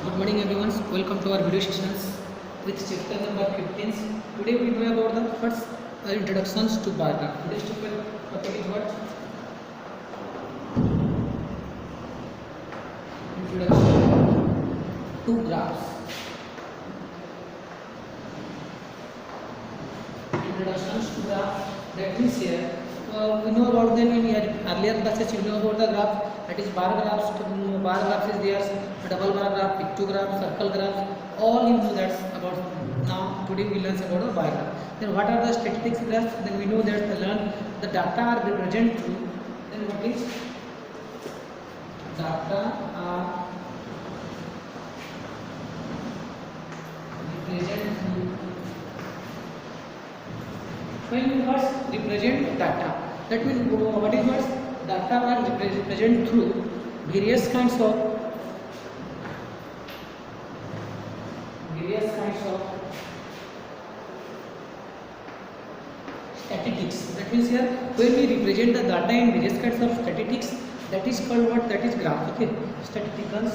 Good morning everyone. Welcome to our video sessions with chapter number 15. Today we know about the first introductions to bar graph. Today's topic is what? Introduction to graphs. Introductions to graph. That means here we know about them in earlier classes. You know about the graph. That is bar graphs. Bar graphs is there. Double bar graph, pictograph, circle graph. All you know that's about. Now today we learn about the bar graph. Then what are the statistics graphs? Then we know that the data are represented through. Then what is data are represented through. When we first represent data, that means what is what data are represented through various kinds of statistics. That means here when we represent the data in various kinds of statistics, that is called what? That is graph. Okay, statisticals.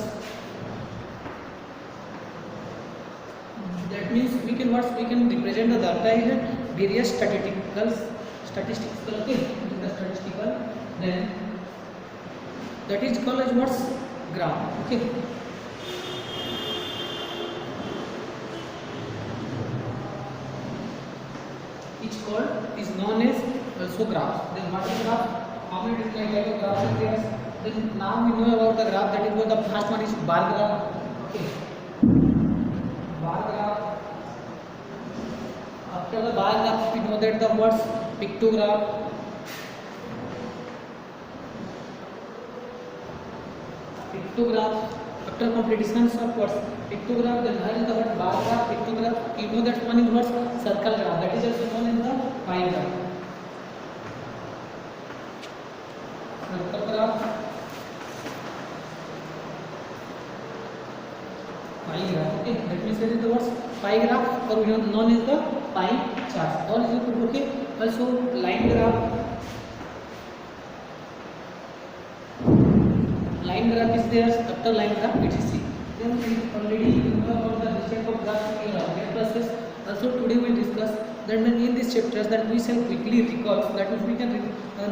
That means we can represent the data in various statistical. Okay, the statistical. Then that is called as what's graph. Okay. Is known as also graph. Then what is graph? How many different type of graphs are there? Then now we know about the graph. That is what the first one is bar graph. Okay, bar graph. After the bar graph, we know that the words pictograph. Pictograph. After completion of words pictograph, then here is the word bar graph, pictograph. You know that one is what? Circle graph. That is also known as the pie graph. Circle graph, pie graph. Okay, that means there is the words pie graph, or known as the pie chart. All is okay. Also line graph. Line graph is there. After line graph, etc. Then we already know about the shape of graph in our classes. Also today we will discuss that when in these chapters that we shall quickly recall. That means we can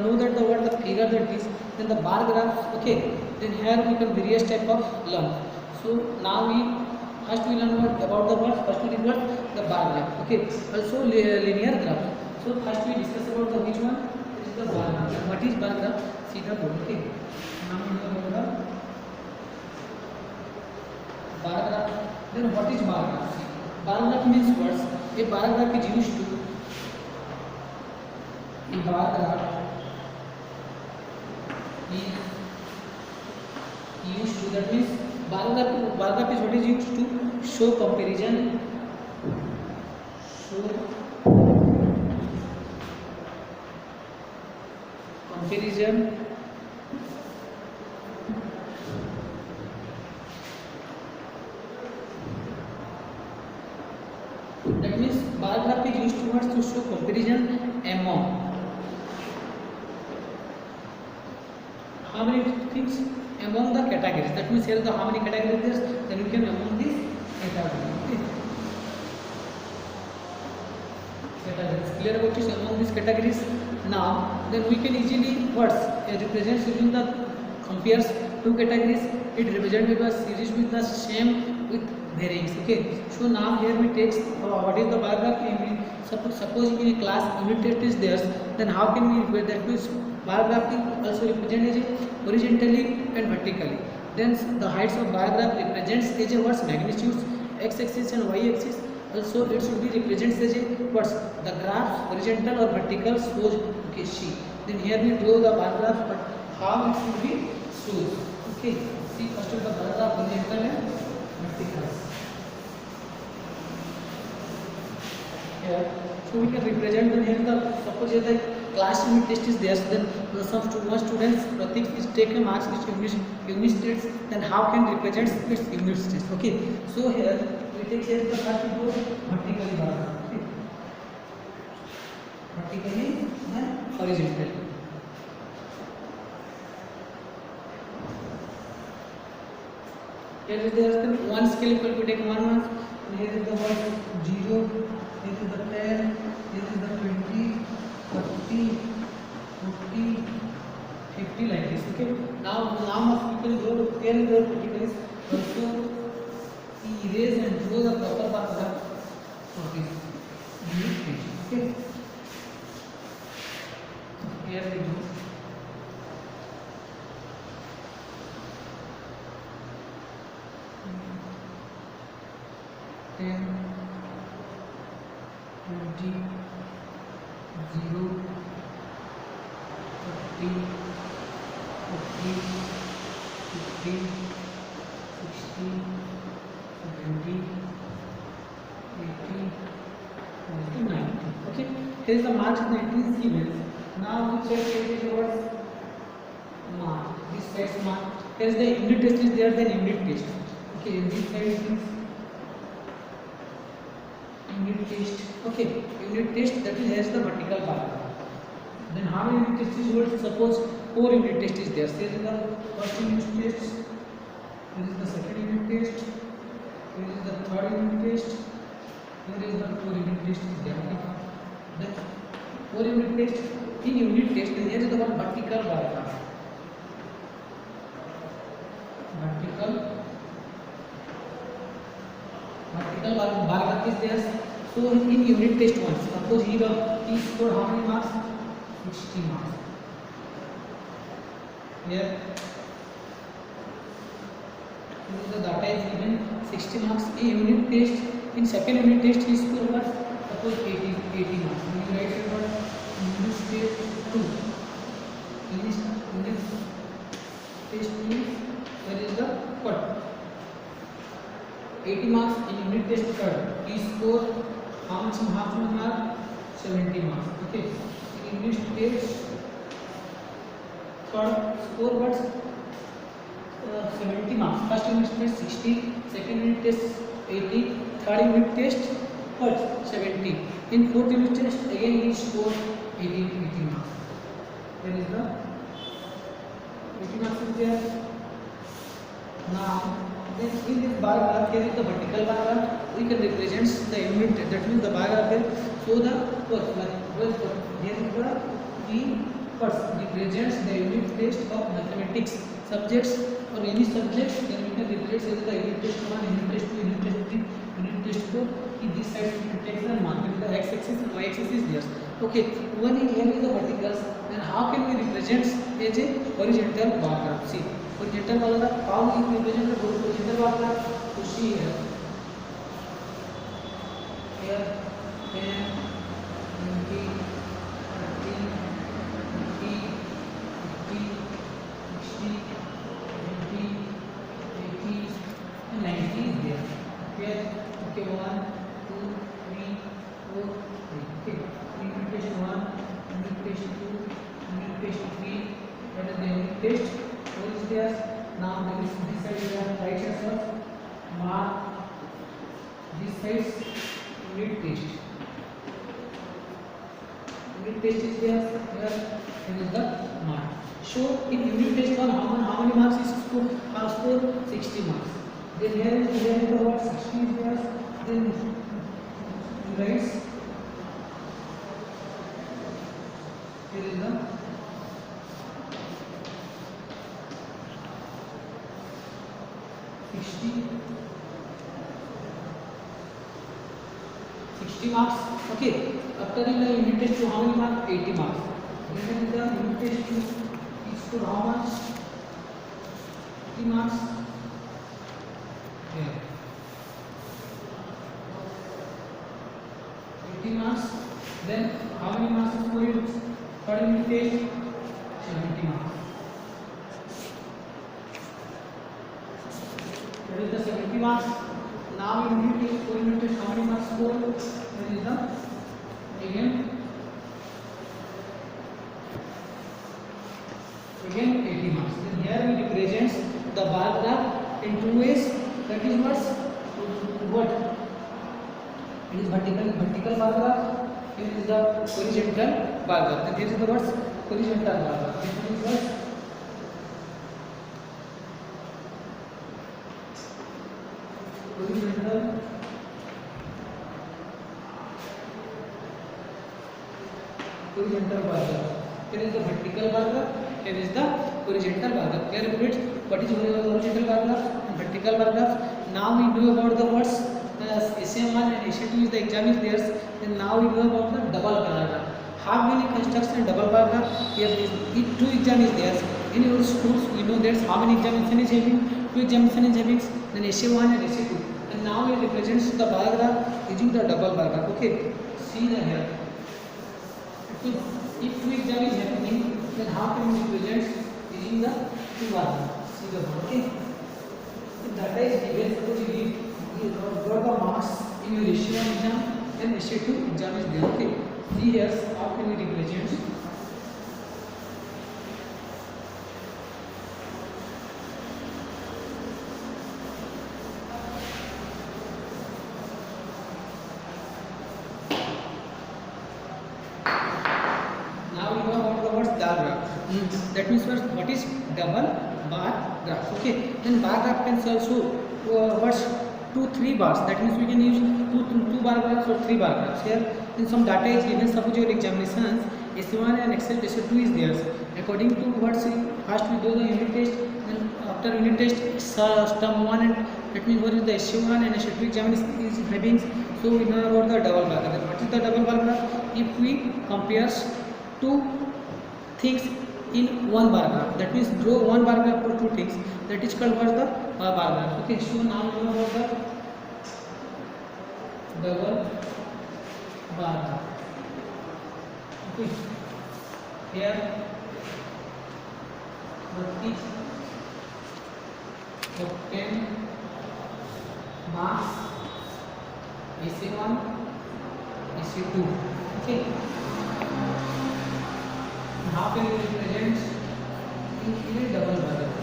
know that the word the figure that is. Then the bar graph. Okay. Then here we can various type of learn. So now we first we learn about the word. First we learn the bar graph. Okay. Also linear graph. So first we discuss about the which one? This is the bar graph. What is bar graph? See the board. Okay. Now we know about the bar graph. Then what is bar graph? Bar graph means words. A bar graph is used to. A bar graph is used to. That means bar graph is what is used to show comparison. Show comparison. That means bar graph is used towards to show comparison among how many things among the categories. That means here the how many categories there, then we can among these categories. Categories. Clear about this among these categories. Now then we can easily words represent using the compares two categories. It represented by series with the same with varying. Okay, so now here we take what is the bar graph. Suppose in a class unit test is there, then how can we represent that? Means bar graph also represented horizontally and vertically. Then the heights of bar graph represents as a words magnitudes, x-axis and y-axis. Also it should be represents as a words the graph horizontal or vertical shows. Okay, see. Then here we draw the bar graph, but how it should be shows. Okay, see first of the bar graph horizontal and vertical. Here, so we can represent the here the suppose here the class unit test is there. Then some students Pratik is take a marks which unit states. Then how can represent its unit states? Okay, so here we take here the first to vertically bar graph. Okay, vertically and horizontally. Here is there one scale equal to take 1 mark. And here is the word 0. Here is the 10. Here is the 20, 30, 40, 50 like this. Okay. Now people go to tell the critical is also erase and draw the proper paragraph for this unit page. Okay. Here we go. Ten, 20, 0, 30, 40, 50, 60, 70, 80, 90. Okay, here is the marks 19 given. Now we check it towards mark. This side's mark. Here is the unit test is there, then unit test. Okay, this side is unit test. Okay, unit test that is has the vertical bar. Then how many unit tests is yours? Suppose 4 unit test is there. Here is the first unit test. Here is the second unit test. Here is the third unit test. Here is the 4 unit test is there. Okay. Then 4 unit test. In unit test, then here is the one vertical bar graph. Vertical bar graph is there. So in unit test once, suppose he scored how many marks? 60 marks. Here the data is given 60 marks. In unit test, in second unit test he scored what? Suppose 80 marks. When you write it what? Unit test 2. Unit test 2. Where is the what? 80 marks in unit test third. He scored how much mark? 70 marks. Okay. In unit test third score what? 70 marks. First unit test 60, second unit test 80, third unit test what? 70. In fourth unit test again he scored 80 marks. There is the 80 marks is there. Now then in this bar graph here is the vertical bar graph. We can represent the unit, that means the bar graph here. So the here is the first represents the unit test of mathematics subjects or any subjects. Then we can represent the unit test 1, unit test 2, unit test 3, unit test 4. In this side it takes the mark. The x-axis and y-axis is there. Okay, one in here is the verticals. Then how can we represent as a horizontal bar graph? See. Horizontal bar graph, how we represent the horizontal bar graph? To see here, 10, 20, 30, 50, 60, 70, 80, and 90 is there. Here, okay, 1, 2, 3, 4, 5. Okay, unit test 1, unit test 2, unit test 3, that is the unit test. What is there? Now this side is the right hand side. Mark. This side unit test. Unit test is there. Here is the mark. So in unit test 1, how many marks is scored? 60 marks. Then here is the word 60 is there. Then right. Here is the 60 marks. Okay. After in the unit test 2, how many marks? 80 marks. Then the unit test 2 is for how much? 50 marks. Here. 80 marks. Then how many marks is for it? Third unit test 70 marks. That is the 70 marks. Now in unit test, for unit test, how many marks score? That is the again 80 marks. Then here we represent the bar graph in two ways. That is what? It is vertical bar graph. Here is the horizontal bar graph. Then here is the words horizontal bar graph. This is what horizontal bar graph. Here is the vertical bar graph, here is the horizontal bar graph. Clear it? What is horizontal bar graph and vertical bar graph? Now we know about the words SN1 and SN2 is the exam is theirs. Then now we know about the double bar graph. How many construction double bar graph? Here is two exam is theirs. In your schools we know that's how many examination is having, two examination is having, then SN1 and SN2. And now it represents the bar graph using the double bar graph. Okay, see the here. If two exam is happening, then how can we represent using the two bar graph? See the one. Okay. If data is given, suppose you got the marks in your SN1 exam, then SN2 exam is there. Okay. See here how can we represent. That means first what is double bar graph. Okay, then bar graph can also what's 2-3 bars. That means we can use two bar graphs or 3 bar graphs. Here then some data is given. Suppose your examinations SN1 and Excel SN2 is theirs. According to what first we do the unit test, then after unit test term 1 and that means what is the SN1 and SN2 examination is having. So we know about the double bar graph. What is the double bar graph? If we compares two things in one bar graph, that means draw one bar graph for two things, that is called what the bar graph. Okay, so now we know about the double bar graph. Okay, here what is obtain marks SN1 SN2. Okay, how can we represent in a double bar graph?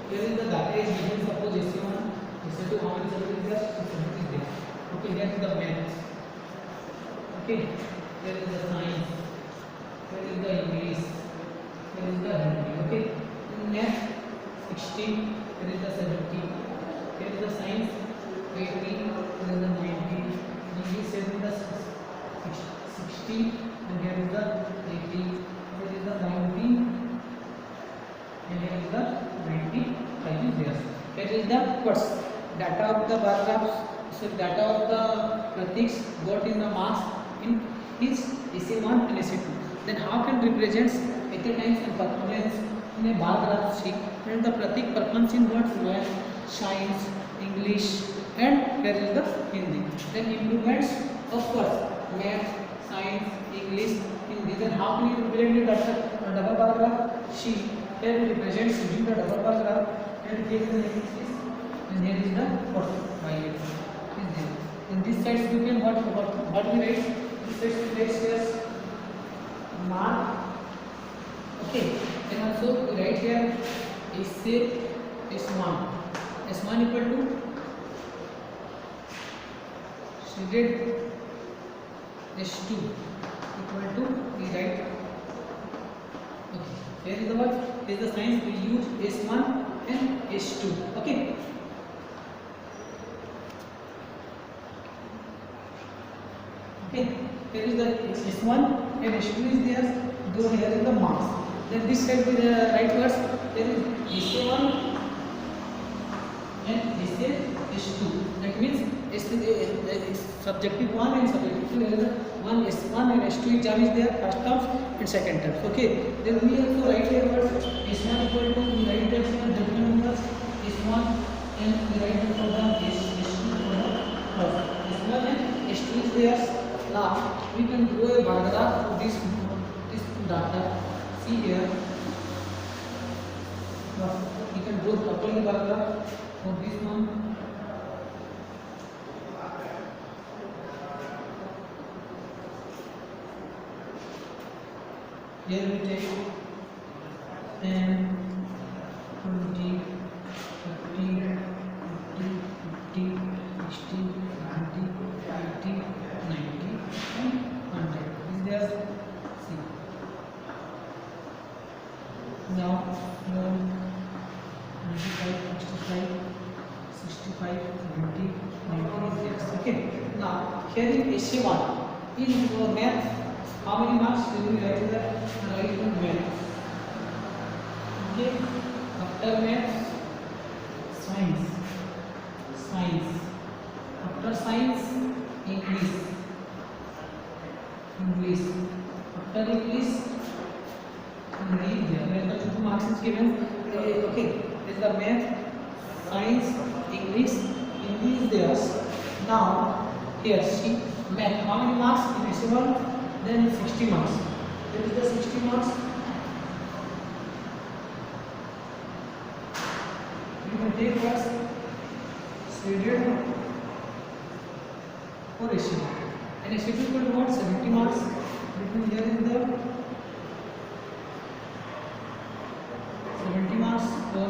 Here is the data is given. Suppose SN1, SN2, how many subjects is there? 2 subjects is there. Okay, here is the math. Okay, here is the science. Here is the English. Here is the Hindi. Okay, in math 60. Here is the 70. Here is the science 80. Here is the 90. English here is the 60 and here is the 80. Here is the 90 and here is the 95 is there. Here is the what's data of the bar graphs. So data of the pratiks got in the marks in his SN1 and SN2. Then how can represent attendance and performance in a bar graph sheet? And the pratik performance in what? Math, science, English and here is the Hindi. Then improvements of course math, science, English, Hindi. Then how can you represent the double bar graph sheet? Here we represent using the double bar graph and here is the axis and here is the y-axis. In this side you can what we write? This side we write here mark. Okay, then also we write here S1. S1 equal to shaded S2 equal to we write. Okay, here is the what? Here is the signs we use S1 and S2. Okay. Okay, here is the S1 and S2 is there. Though here is the marks. Then this side with the right words there is S1 and S2. That means subjective 1 and subjective 2. There is one S1 and S2 exam is there, first terms and second terms. Okay. Then we also write here words S1 equal to we write that the numbers S1 and we write the program S2 for the S1 and S2 is there. Now we can draw a bar graph for this data. See here. We can draw couple bar graph for this one. Here we take 10, 20, 30, 50, 60, 70, 80, 90 and 100. Is there? See. Now 95, 65, 65, 70, 90 is yes. Okay. Now here in essay 1 in math, how many marks will you write in the math? Okay. After math, science. After science, English. After English, Hindi. Where the 2 marks is given. Okay, is the math, science, English, Hindi is theirs. Now here see math. How many marks in essay 1? Then 60 marks. There is the 60 marks. You can take first shaded for essay 1. And essay 2 will what 70 marks. Between there is the 70 marks for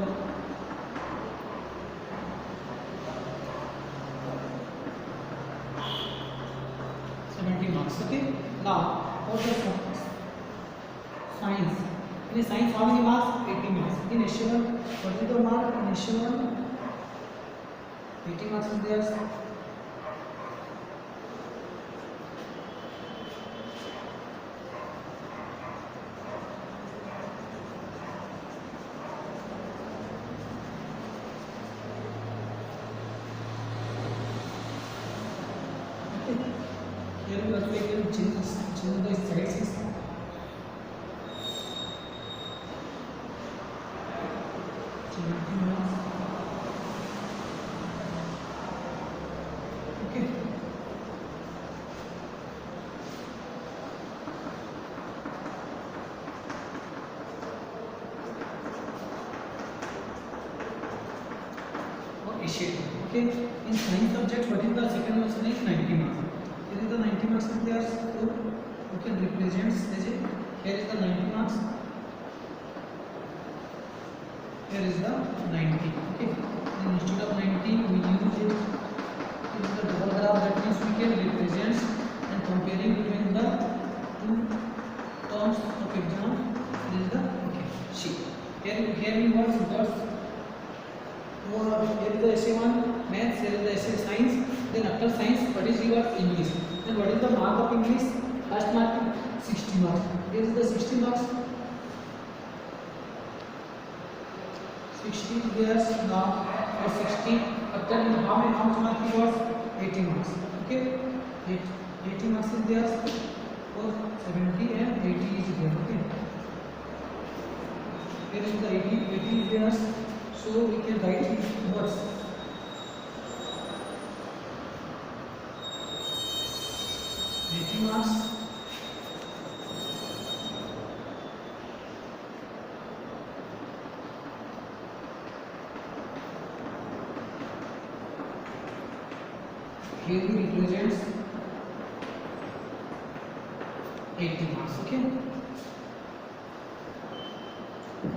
okay. Now what is science? In science how many marks? 80 marks. In essay 1 what is the mark in essay 1? 80 marks is there. Here we also can change the sizes. Okay. Issue. Okay. In science subject, what is the second one? Is 90 marks. Here is the 90 marks is there. So you can represent as it. Here is the 90 marks. Here is the 90. Okay. Then instead of 90, we use it. It is the double graph. That means we can represent and comparing between the two terms of exam. This is the okay. See. Here we work first. Here is the essay 1 maths, here is the essay science. Then after science, what is your English? Then what is the mark of English? First mark 60 marks. Here is the 60 marks. 60 years now or 60. After how many marks it was? 80 marks. Okay, 80 marks is there. For 70 and 80 is there. Okay. Here is the 80 is there. So we can write it words. Marks. Here we represents 80 marks. Okay.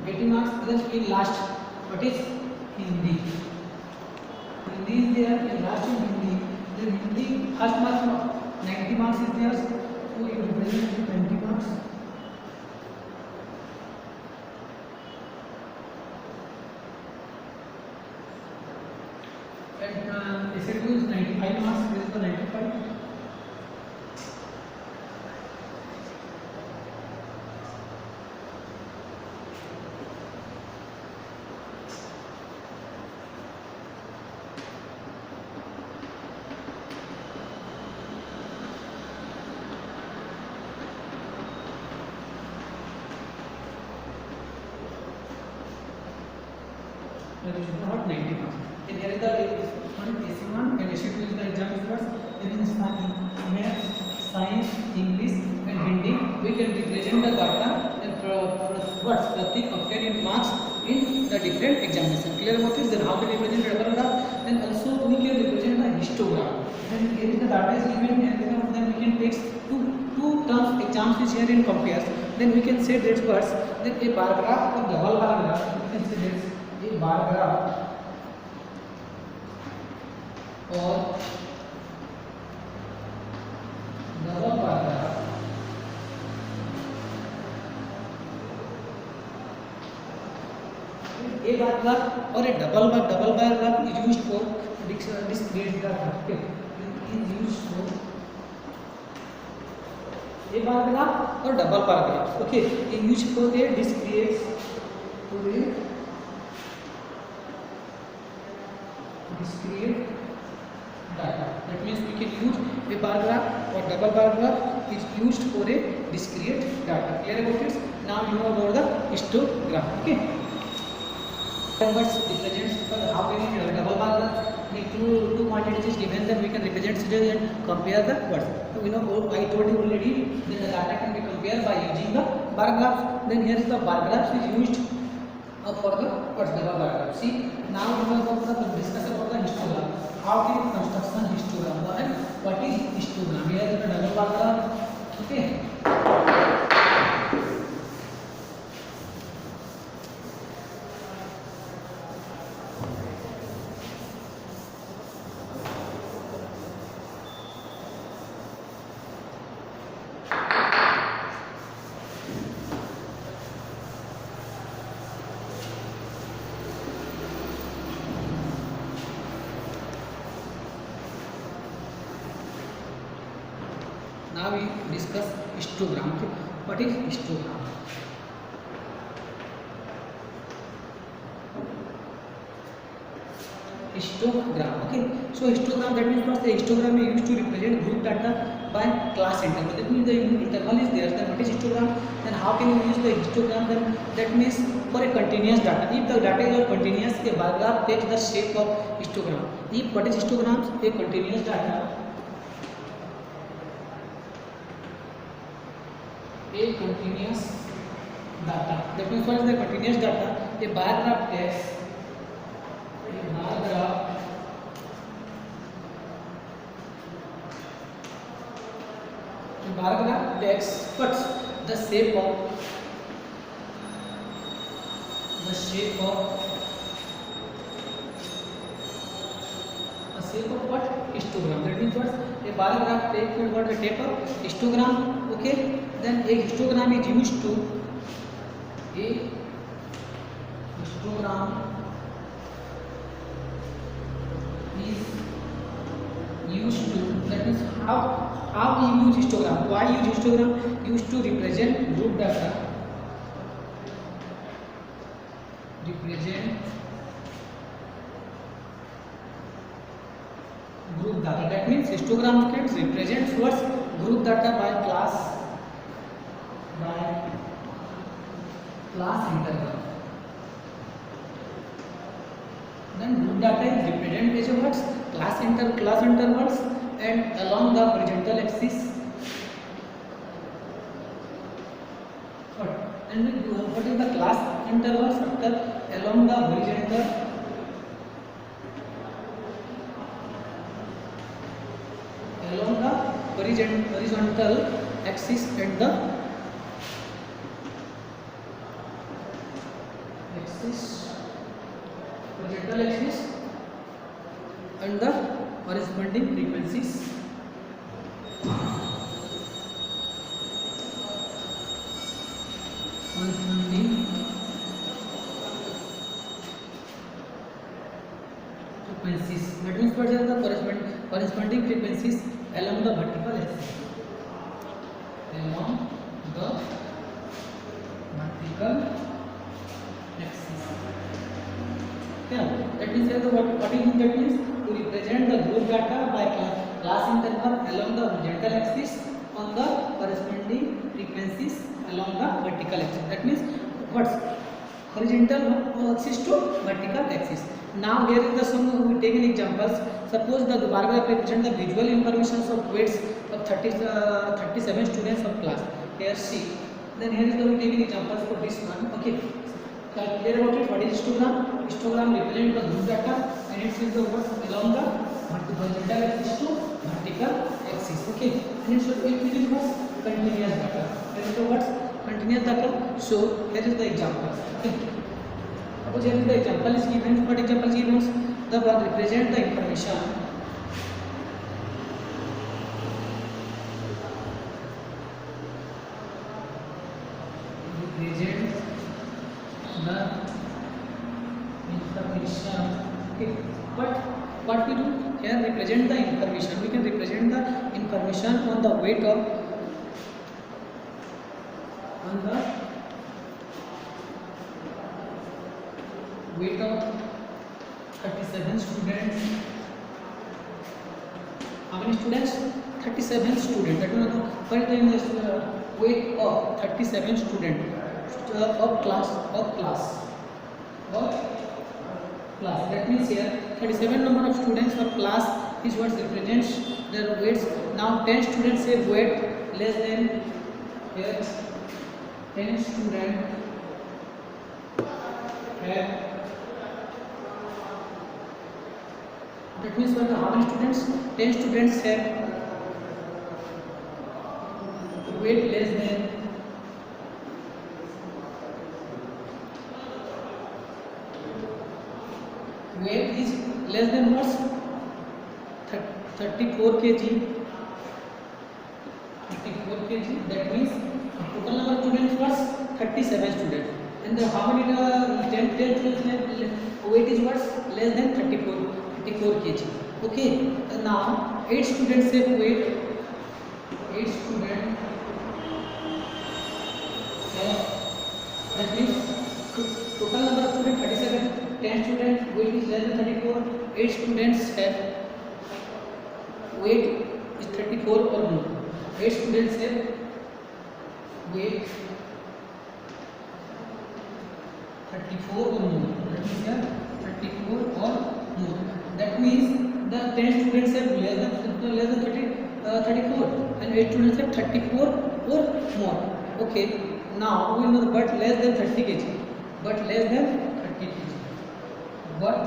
80 marks. Then in last, what is Hindi? Hindi is there. In last in Hindi, then Hindi first mark 90 marks is there. So you represent 20 marks. And essay 2 is 95 marks. This is the 95. That is not 90 marks. And here is the one AC1 and AC2 is the exam papers. There is math, science, English and Hindi. We can represent the data and words pratik obtained in marks in the different examination. Clear about this? Then how can we represent double graph? Then also we can represent the histogram. Then here is the data is given and then we can take two terms exams which here in compares. Then we can say that words. Then a bar graph or double bar graph. We can say that a bar graph or double bar graph a bar graph or a double bar graph is used for discrete data. Okay, is used for a bar graph or double bar graph. Okay, is used for a discrete data. That means we can use a bar graph or double bar graph is used for a discrete data. Clear about it? Now you know about the histogram. Okay. Numbers represents for how many double bar graph. If two quantities is given, then we can represent it and compare the words. So we know I told you already that the data can be compared by using the bar graph. Then here is the bar graph is used for the words double bar graph. See, now we know about the discuss about the histogram. How can construction histogram and what is histogram? Here is the double bar graph. Okay. Now we discuss histogram. Okay. What is histogram? Histogram. Okay. So histogram, that means what? The histogram is used to represent group data by class interval. That means the interval is there. Then what is histogram? Then how can you use the histogram? Then that means for a continuous data. If the data is continuous, a bar graph takes the shape of histogram. If what is histogram? A continuous data. A continuous data. That means what is the continuous data? A bar graph takes bar graph takes what? The shape of what? Histogram. That means what? A bar graph takes what? The shape of histogram. Okay. Then a histogram is used to that means how we use histogram. Why use histogram? Used to represent group data. That means histogram can represent what? Group data by class interval. Then group data is represented as what? Class intervals and along the horizontal axis. And what is the class intervals after along the horizontal axis and the horizontal axis and the corresponding frequencies. That means what are the corresponding frequencies along the vertical axis. Yeah, that means what that means to represent the group data by class interval along the horizontal axis on the corresponding frequencies along the vertical axis. That means what's horizontal axis to vertical axis. Now here is the some we take an examples. Suppose the bar graph represent the visual information of weights of 37 students of class. Here C. Then here is the we take an examples for this one. Okay. Clear about it? What is histogram? Histogram represent the group data and it is the what along the horizontal axis to vertical axis. Okay. And it is what continuous data. Here is the what continuous data. So here is the example. Okay. Suppose here is the example is given. What example is given? The one represent the information. Represent the information. Okay, but what we do here, represent the information. We can represent the information on the weight of on the weight of 37 students. How many students? 37 students. That means what is the weight of 37 students of class. That means here 37 number of students of class is what represents their weights. Now 10 students say weight less than, here 10 students have, that means what, how many students? 10 students have weight less than weight is less than what? 34 kg. 34 kg. That means total number of students was 37 students. And the, how many 10 students weight is what? Less than 34 kg. Okay. And now 8 students have weight. 8 students. That means total number of students 37. 10 students weight is less than 34. 8 students have weight is 34 or more. 8 students have weight 34 or more. That means here 34 or more. That means the 10 students have less than 34 and 8 students have 34 or more. Okay. Now we know the but less than 30 kg. But less than 30 kg. But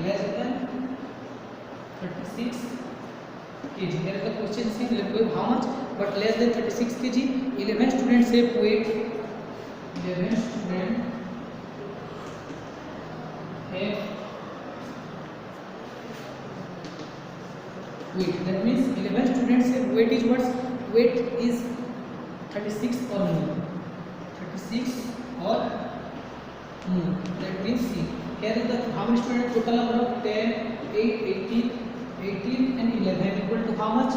less than 36 kg. There is the question is how much? But less than 36 kg. 11 students have weight. 11 students have weight. That means 11 students have weight is what? Weight is 36 or more. 36 or more. That means C. Here is the how many students? Total number of 10, 8, 18 and 11 equal to how much?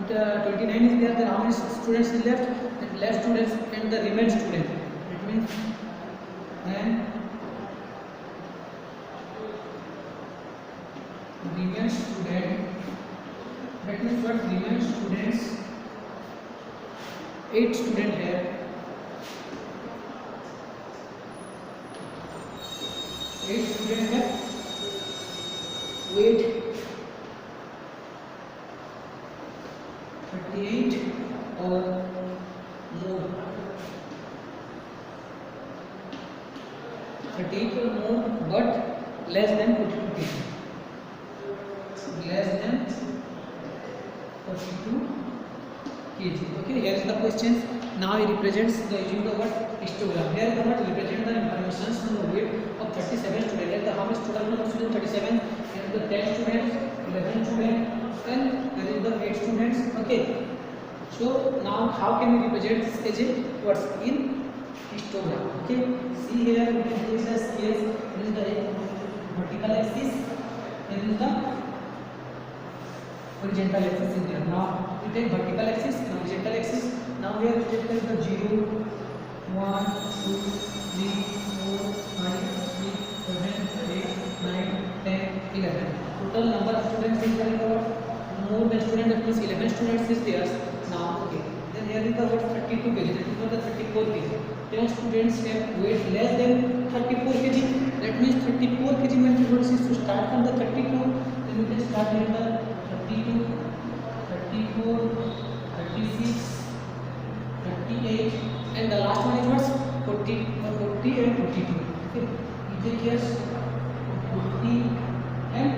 29 is there. Then how many students is left? The left students and the remaining student. That means and remaining student. That means what? Remaining students. 8 students here. 8 students have weight 38 or more. 38 or more, but less than 42 kg. Less than 42 kg. Okay, here is the question. Now he represents the using the word histogram. Here the word represent the information on the weight of 37 students. Here the how many total number of students? 37. Here the 10 students, 11 students, and there is the 8 students. Okay. So now how can we represent this as a words in histogram? Okay. See here we can use as here is the vertical axis. Here is the horizontal axis is there. Now we take vertical axis and horizontal axis. Now here we take the 0, 1, 2, 3, 4, 5, 6, 7, 8, 9, 10, 11. Total number of students is there. More than students, that means 11 students is there. Now okay. Then here is the word 32 kg. That is not the 34 kg. 10 students have weight less than 34 kg. That means 34 kg means what is to start from the 32. Then we can start with the 32, 34, 36, 38, and the last one is what? 40 and 42. Okay, you take here 40 and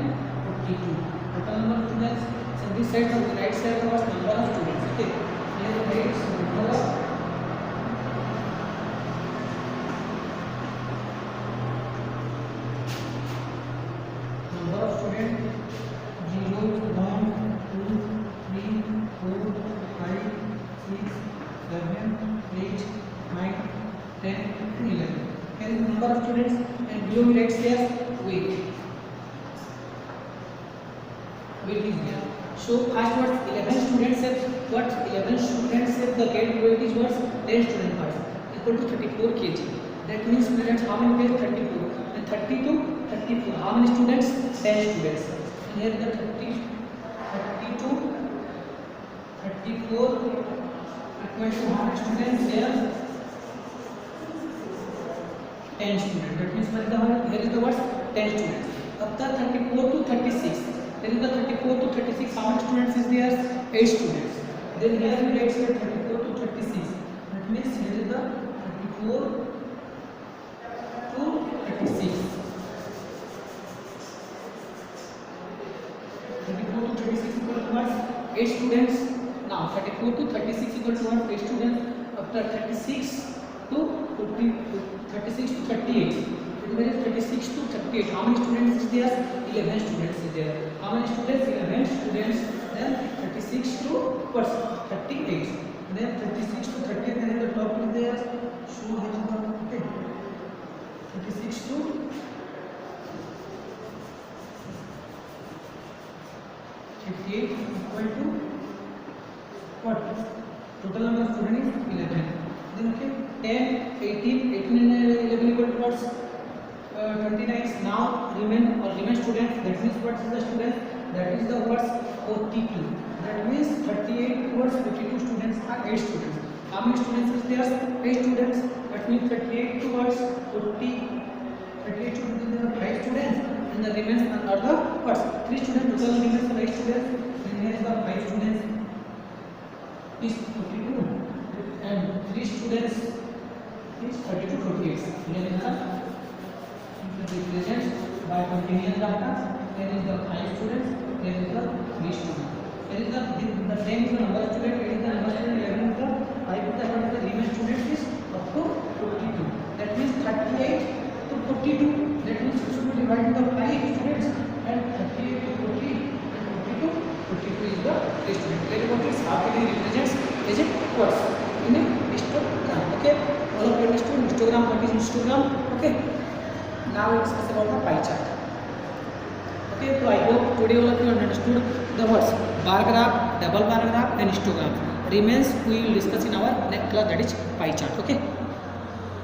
42. Total number of students. So this side of the right side was number of students. Okay, here is number of students. 0, 1, 2, 3, 4, 5, 6, 7, 8, 9, 10, 11. Here is the number of students and below we write here weight is there. So first what 11 students have the gate weight is what 10 student parts equal to 34 kg. That means students how many pairs 34 and 30 to 34 how many students 10 students. And here the 30 to 34 equal to how many students there 10 students. That means here is the what 10 students. Up the 34 to 36 then in the 34 to 36 how many students is there 8 students. Then here we write here 34 to 36 that means here is the 34 to 36 34 to 36 equal to what 8 students. Now 34 to 36 equal to what 8 students. After 36 to 36 to 38 there is 36 to 38 how many students is there 11 students is there. How many students 11 students. Then 36 to what 38 then 36 to 38 then the top is there so this is the okay 36 to 58 equal to what total number of students is 11 then okay 10 18 and 11 equal to what 29 now remain students that means what is the students that is the words 42 that means 38 towards 52 students are 8 students. How many students is there 8 students that means 38 towards 40 38 students there are 5 students and the remains are the words 3 students total remains are 8 students and here is the 5 students is 42 and 3 students is 32 28 here is the represents by continuous data. There is the 5 students, there is the 3 students. There is the same is the number of students, there is the number of students, 11 is the 5 is the remaining students is up to 42. That means 38 to 42. That means it should be divided by 5 students and 38 to 40 and 40 to 42 is the 3 students. That is what is happening represents is it words in a histogram. Okay, all of you understood histogram. What is histogram? Okay. Now we discuss about the pie chart. Okay, so I hope today all of you understood the words bar graph, double bar graph and histogram. Remains we will discuss in our next class, that is pie chart. Okay.